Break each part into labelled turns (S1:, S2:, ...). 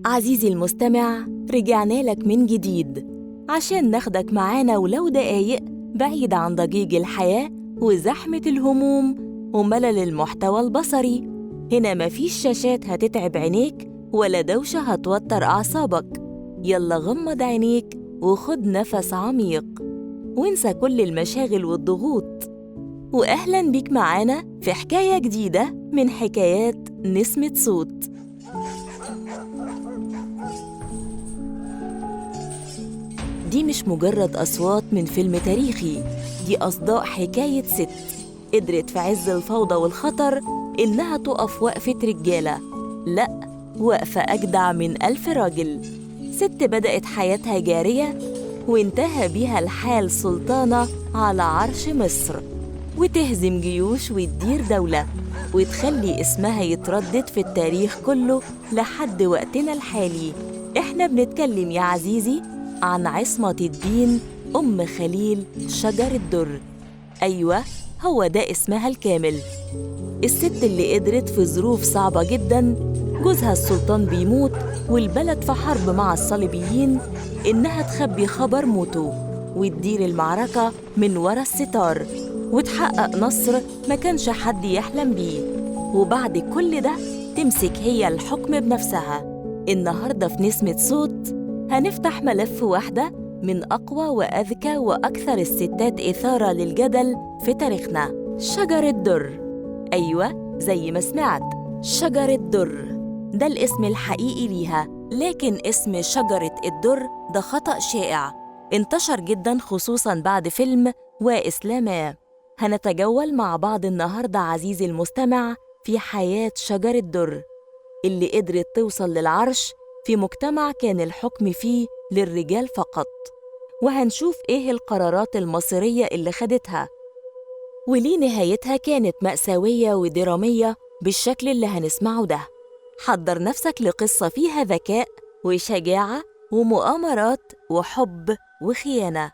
S1: عزيزي المستمع، رجعنا لك من جديد عشان ناخدك معانا ولو دقايق بعيد عن ضجيج الحياة وزحمة الهموم وملل المحتوى البصري. هنا مفيش شاشات هتتعب عينيك ولا دوشة هتوتر أعصابك. يلا غمض عينيك وخد نفس عميق وانسى كل المشاغل والضغوط. وأهلاً بيك معانا في حكاية جديدة من حكايات نسمة صوت. دي مش مجرد أصوات من فيلم تاريخي، دي أصداء حكاية ست قدرت في عز الفوضى والخطر إنها تقف وقفة رجالة، لأ، وقفة أجدع من 1000 راجل. ست بدأت حياتها جارية وانتهى بيها الحال سلطانة على عرش مصر، وتهزم جيوش وتدير دولة وتخلي اسمها يتردد في التاريخ كله لحد وقتنا الحالي. احنا بنتكلم يا عزيزي عن عصمة الدين أم خليل شجر الدر. أيوة، هو ده اسمها الكامل. الست اللي قدرت في ظروف صعبة جداً، جوزها السلطان بيموت والبلد في حرب مع الصليبيين، إنها تخبي خبر موته وتدير المعركة من ورا الستار وتحقق نصر ما كانش حد يحلم بيه. وبعد كل ده تمسك هي الحكم بنفسها. النهاردة في نسمة صوت هنفتح ملف واحدة من أقوى وأذكى وأكثر الستات إثارة للجدل في تاريخنا، شجر الدر. أيوة، زي ما سمعت، شجر الدر ده الاسم الحقيقي ليها، لكن اسم شجرة الدر ده خطأ شائع انتشر جداً خصوصاً بعد فيلم وإسلاما. هنتجول مع بعض النهاردة عزيزي المستمع في حياة شجر الدر اللي قدرت توصل للعرش في مجتمع كان الحكم فيه للرجال فقط، وهنشوف إيه القرارات المصيرية اللي خدتها وليه نهايتها كانت مأساوية ودرامية بالشكل اللي هنسمعه ده. حضر نفسك لقصة فيها ذكاء وشجاعة ومؤامرات وحب وخيانة،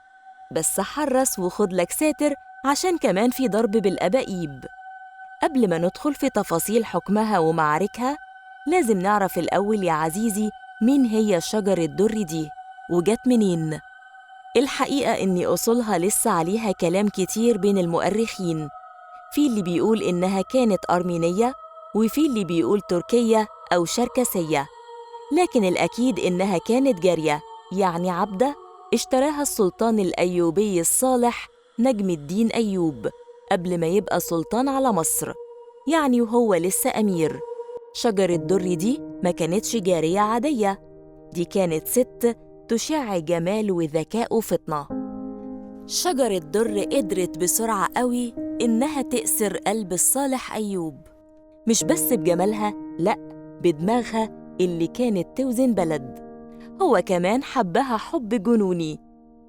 S1: بس حرص وخد لك ساتر عشان كمان في ضرب بالأبائيب. قبل ما ندخل في تفاصيل حكمها ومعاركها، لازم نعرف الأول يا عزيزي مين هي شجر الدر دي وجت منين. الحقيقة إن أصولها لسه عليها كلام كتير بين المؤرخين، في اللي بيقول إنها كانت أرمينية وفي اللي بيقول تركية أو شركسية، لكن الأكيد إنها كانت جارية، يعني عبدة اشتراها السلطان الأيوبي الصالح نجم الدين أيوب قبل ما يبقى سلطان على مصر، يعني وهو لسه أمير. شجر الدر دي ما كانتش جارية عادية، دي كانت ست تشع جمال وذكاء وفطنة. شجر الدر قدرت بسرعة قوي إنها تأسر قلب الصالح أيوب، مش بس بجمالها، لأ، بدماغها اللي كانت توزن بلد. هو كمان حبها حب جنوني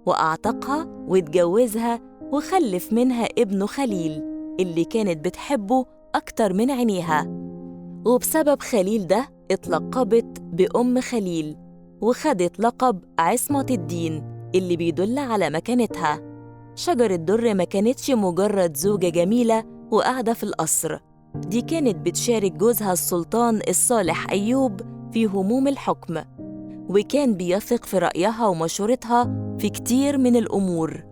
S1: وأعتقها واتجوزها وخلف منها ابنه خليل اللي كانت بتحبه أكتر من عينيها، وبسبب خليل ده اتلقبت بأم خليل وخدت لقب عصمة الدين اللي بيدل على مكانتها. شجر الدر ما كانتش مجرد زوجة جميلة وقاعدة في القصر، دي كانت بتشارك جوزها السلطان الصالح أيوب في هموم الحكم، وكان بيثق في رأيها ومشورتها في كتير من الأمور.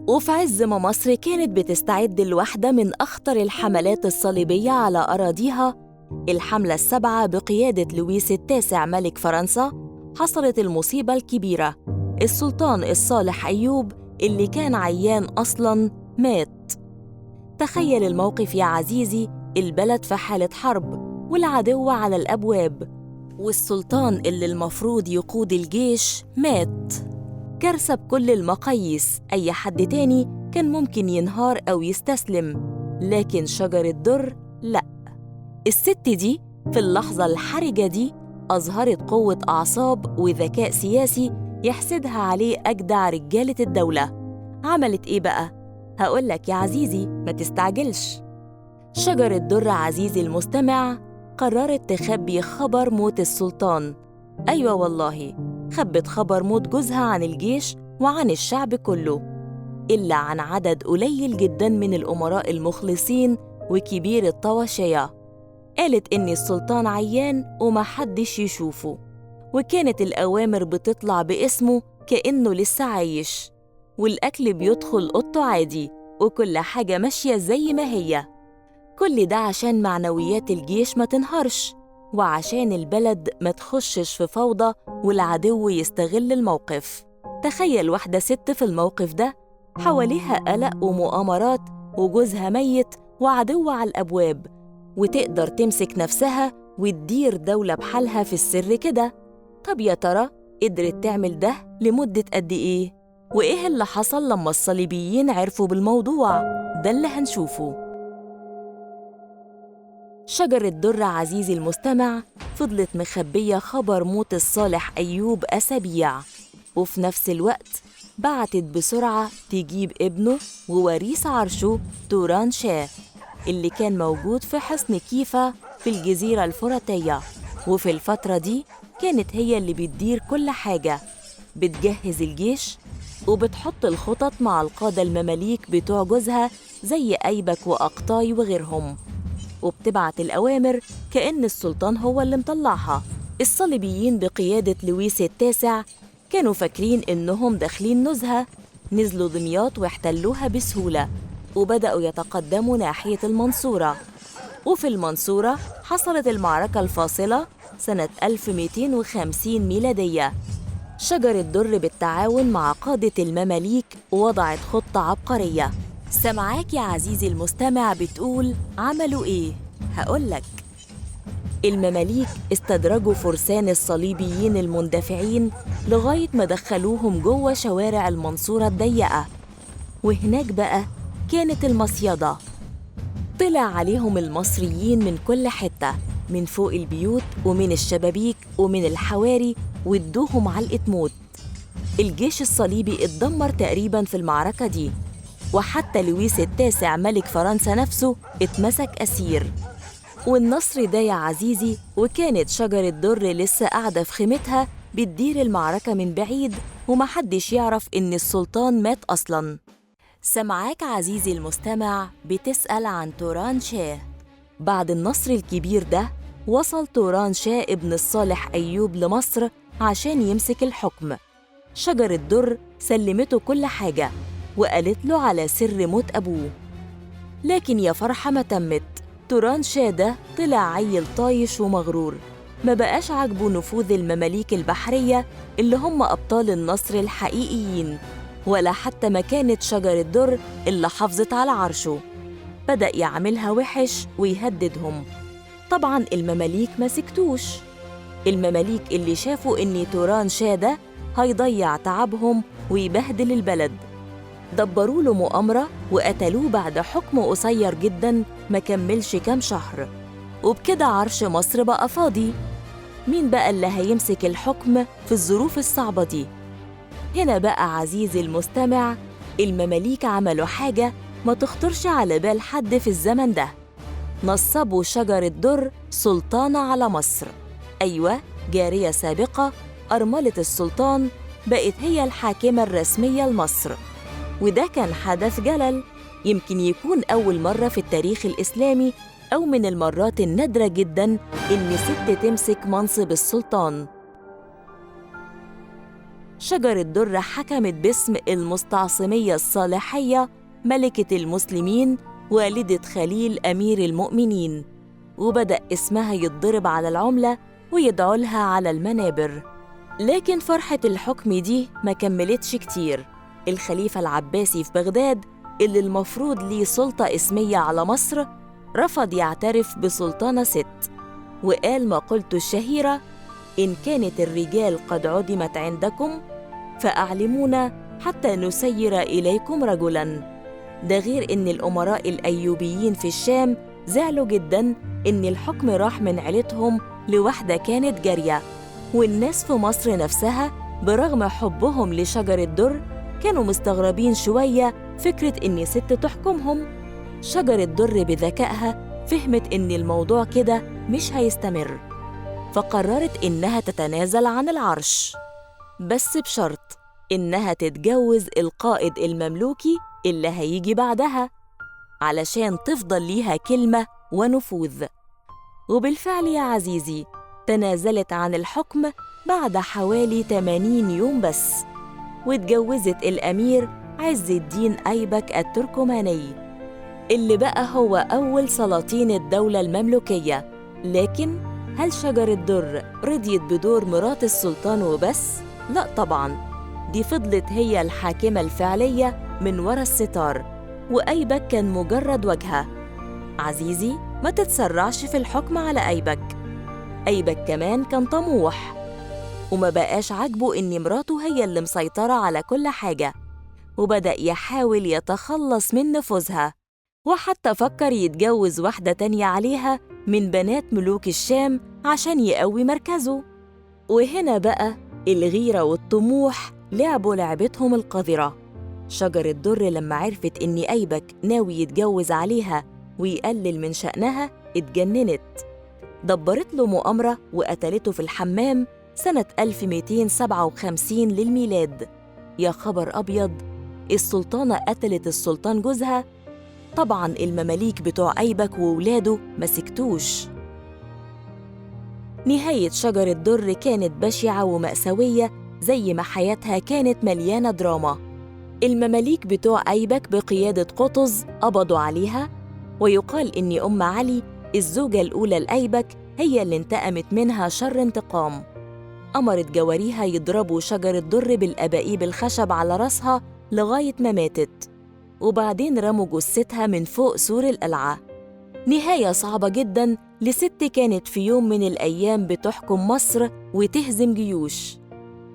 S1: وفي عز ما مصر كانت بتستعد لواحدة من أخطر الحملات الصليبية على أراضيها، الحملة السبعة بقيادة لويس التاسع ملك فرنسا، حصلت المصيبة الكبيرة. السلطان الصالح أيوب اللي كان عيان أصلاً مات. تخيل الموقف يا عزيزي، البلد في حالة حرب والعدو على الأبواب، والسلطان اللي المفروض يقود الجيش مات. كارثة بكل المقاييس، أي حد تاني كان ممكن ينهار أو يستسلم، لكن شجر الدر لأ. الست دي في اللحظة الحرجة دي أظهرت قوة أعصاب وذكاء سياسي يحسدها عليه أجدع رجالة الدولة. عملت إيه بقى؟ هقولك يا عزيزي، ما تستعجلش. شجر الدر عزيزي المستمع قررت تخبي خبر موت السلطان. أيوة والله، خبت خبر موت جوزها عن الجيش وعن الشعب كله، إلا عن عدد قليل جداً من الأمراء المخلصين وكبير الطواشية. قالت إن السلطان عيان ومحدش يشوفه، وكانت الأوامر بتطلع باسمه كأنه لسه عايش، والأكل بيدخل أوضته عادي، وكل حاجة ماشية زي ما هي. كل ده عشان معنويات الجيش ما تنهارش، وعشان البلد ما تخشش في فوضى والعدو يستغل الموقف. تخيل واحدة ست في الموقف ده، حواليها قلق ومؤامرات، وجوزها ميت وعدو على الأبواب، وتقدر تمسك نفسها وتدير دولة بحالها في السر كده. طب يا ترى قدرت تعمل ده لمدة قد إيه؟ وإيه اللي حصل لما الصليبيين عرفوا بالموضوع؟ ده اللي هنشوفه. شجرة در عزيزي المستمع فضلت مخبية خبر موت الصالح أيوب أسابيع، وفي نفس الوقت بعتت بسرعة تجيب ابنه ووريث عرشه توران شاه، اللي كان موجود في حصن كيفا في الجزيرة الفراتية. وفي الفترة دي كانت هي اللي بتدير كل حاجة، بتجهز الجيش وبتحط الخطط مع القادة المماليك بتوع جوزها زي أيبك وأقطاي وغيرهم، وبتبعت الأوامر كأن السلطان هو اللي مطلعها. الصليبيين بقيادة لويس التاسع كانوا فاكرين إنهم داخلين نزهة، نزلوا دمياط واحتلوها بسهولة، وبدأوا يتقدموا ناحية المنصورة. وفي المنصورة حصلت المعركة الفاصلة سنة 1250 ميلادية. شجرة در بالتعاون مع قادة المماليك وضعت خطة عبقرية. سمعاك يا عزيزي المستمع بتقول عملوا إيه؟ هقولك. المماليك استدرجوا فرسان الصليبيين المندفعين لغاية ما دخلوهم جوه شوارع المنصورة الضيقة، وهناك بقى كانت المصيدة. طلع عليهم المصريين من كل حتة، من فوق البيوت ومن الشبابيك ومن الحواري، وادوهم علقة موت. الجيش الصليبي اتدمر تقريباً في المعركة دي، وحتى لويس التاسع ملك فرنسا نفسه اتمسك أسير. والنصر ده يا عزيزي، وكانت شجرة در لسه قاعدة في خيمتها بتدير المعركة من بعيد، ومحدش يعرف إن السلطان مات أصلاً. سمعاك عزيزي المستمع بتسأل عن توران شاه. بعد النصر الكبير ده وصل توران شاه ابن الصالح أيوب لمصر عشان يمسك الحكم. شجرة در سلمته كل حاجة وقالت له على سر موت أبوه، لكن يا فرحة ما تمت. توران شاه ده طلع عيل طايش ومغرور، ما بقاش عاجبه نفوذ المماليك البحرية اللي هم أبطال النصر الحقيقيين، ولا حتى مكانة شجرة در اللي حافظت على عرشه. بدأ يعملها وحش ويهددهم. طبعاً المماليك ما سكتوش. المماليك اللي شافوا إن توران شاه ده هيضيع تعبهم ويبهدل البلد، دبروا له مؤامرة وقتلوه بعد حكم قصير جداً ما كملش كام شهر. وبكده عرش مصر بقى فاضي. مين بقى اللي هيمسك الحكم في الظروف الصعبة دي؟ هنا بقى عزيزي المستمع المماليك عملوا حاجة ما تخطرش على بال حد في الزمن ده. نصبوا شجرة در سلطانة على مصر. أيوة، جارية سابقة أرملة السلطان بقت هي الحاكمة الرسمية لمصر. وده كان حدث جلل، يمكن يكون أول مرة في التاريخ الإسلامي، أو من المرات النادرة جداً إن ست تمسك منصب السلطان. شجرة در حكمت باسم المستعصمية الصالحية ملكة المسلمين والدة خليل أمير المؤمنين، وبدأ اسمها يتضرب على العملة ويدعو لها على المنابر. لكن فرحة الحكم دي ما كملتش كتير. الخليفة العباسي في بغداد اللي المفروض ليه سلطة اسمية على مصر رفض يعترف بسلطانة ست، وقال مقولته الشهيرة: إن كانت الرجال قد عدمت عندكم فأعلمونا حتى نسير إليكم رجلاً. ده غير إن الأمراء الأيوبيين في الشام زعلوا جداً إن الحكم راح من عيلتهم لواحدة كانت جارية. والناس في مصر نفسها برغم حبهم لشجرة در كانوا مستغربين شوية فكرة إن ست تحكمهم. شجرة در بذكائها فهمت إن الموضوع كده مش هيستمر، فقررت إنها تتنازل عن العرش، بس بشرط إنها تتجوز القائد المملوكي اللي هيجي بعدها علشان تفضل ليها كلمة ونفوذ. وبالفعل يا عزيزي تنازلت عن الحكم بعد حوالي 80 يوم بس، واتجوزت الأمير عز الدين أيبك التركماني اللي بقى هو أول سلاطين الدولة المملوكية. لكن هل شجر الدر رضيت بدور مرات السلطان وبس؟ لا طبعاً، دي فضلت هي الحاكمة الفعلية من وراء الستار، وأيبك كان مجرد واجهة. عزيزي، ما تتسرعش في الحكم على أيبك. أيبك كمان كان طموح، وما بقاش عاجبه إن مراته هي اللي مسيطرة على كل حاجة، وبدأ يحاول يتخلص من نفوذها، وحتى فكر يتجوز واحدة تانية عليها من بنات ملوك الشام عشان يقوي مركزه. وهنا بقى الغيرة والطموح لعبوا لعبتهم القذرة. شجر الدر لما عرفت إن أيبك ناوي يتجوز عليها ويقلل من شأنها اتجننت، دبرت له مؤامرة وقتلته في الحمام سنة 1257 للميلاد. يا خبر أبيض، السلطانة قتلت السلطان جوزها. طبعاً المماليك بتوع أيبك وولاده ما سكتوش. نهاية شجر الدر كانت بشعة ومأساوية زي ما حياتها كانت مليانة دراما. المماليك بتوع أيبك بقيادة قطز قبضوا عليها، ويقال إن أم علي الزوجة الأولى لأيبك هي اللي انتقمت منها شر انتقام. أمرت جواريها يضربوا شجر الدر بالأبائيب الخشب على رأسها لغاية ما ماتت، وبعدين رموا جثتها من فوق سور القلعة. نهاية صعبة جداً لست كانت في يوم من الأيام بتحكم مصر وتهزم جيوش.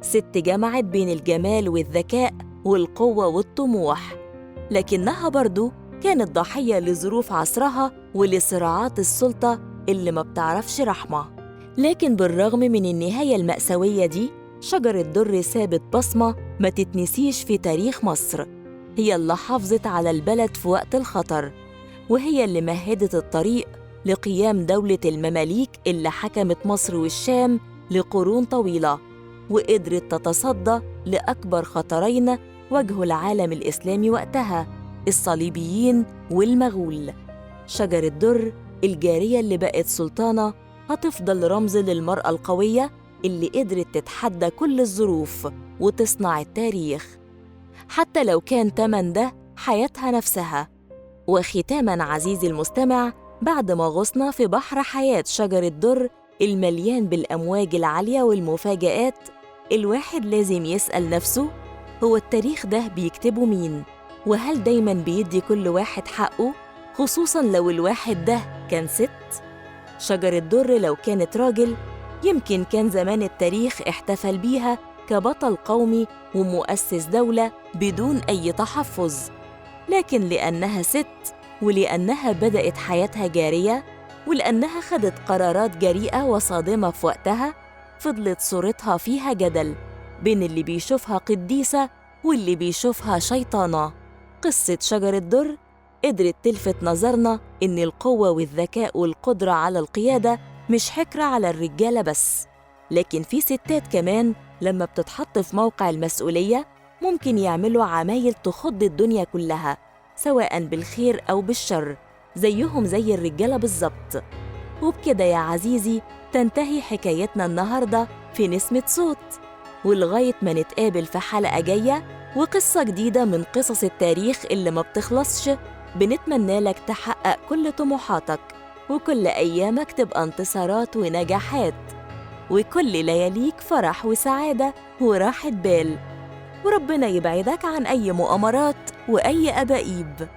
S1: ست جمعت بين الجمال والذكاء والقوة والطموح، لكنها برضو كانت ضحية لظروف عصرها ولصراعات السلطة اللي ما بتعرفش رحمة. لكن بالرغم من النهاية المأساوية دي، شجر الدر سابت بصمة ما تتنسيش في تاريخ مصر. هي اللي حافظت على البلد في وقت الخطر، وهي اللي مهدت الطريق لقيام دولة المماليك اللي حكمت مصر والشام لقرون طويلة، وقدرت تتصدى لأكبر خطرين واجهوا العالم الإسلامي وقتها، الصليبيين والمغول. شجر الدر الجارية اللي بقت سلطانة هتفضل رمز للمرأة القوية اللي قدرت تتحدى كل الظروف وتصنع التاريخ، حتى لو كان تمن ده حياتها نفسها. وختاماً عزيزي المستمع، بعد ما غصنا في بحر حياة شجر الدر المليان بالأمواج العالية والمفاجآت، الواحد لازم يسأل نفسه، هو التاريخ ده بيكتبه مين؟ وهل دايماً بيدي كل واحد حقه؟ خصوصاً لو الواحد ده كان ست؟ شجر الدر لو كانت راجل، يمكن كان زمان التاريخ احتفل بيها كبطل قومي ومؤسس دولة بدون أي تحفظ. لكن لأنها ست، ولأنها بدأت حياتها جارية، ولأنها خدت قرارات جريئة وصادمة في وقتها، فضلت صورتها فيها جدل بين اللي بيشوفها قديسة واللي بيشوفها شيطانة. قصة شجر الدر قدرت تلفت نظرنا إن القوة والذكاء والقدرة على القيادة مش حكرة على الرجالة بس، لكن في ستات كمان لما بتتحط في موقع المسؤولية ممكن يعملوا عمايل تخض الدنيا كلها، سواء بالخير أو بالشر، زيهم زي الرجالة بالظبط. وبكده يا عزيزي تنتهي حكايتنا النهاردة في نسمة صوت، ولغاية ما نتقابل في حلقة جاية وقصة جديدة من قصص التاريخ اللي ما بتخلصش، بنتمنى لك تحقق كل طموحاتك، وكل أيامك تبقى انتصارات ونجاحات، وكل لياليك فرح وسعادة وراحة بال، وربنا يبعدك عن أي مؤامرات وأي أبائيب.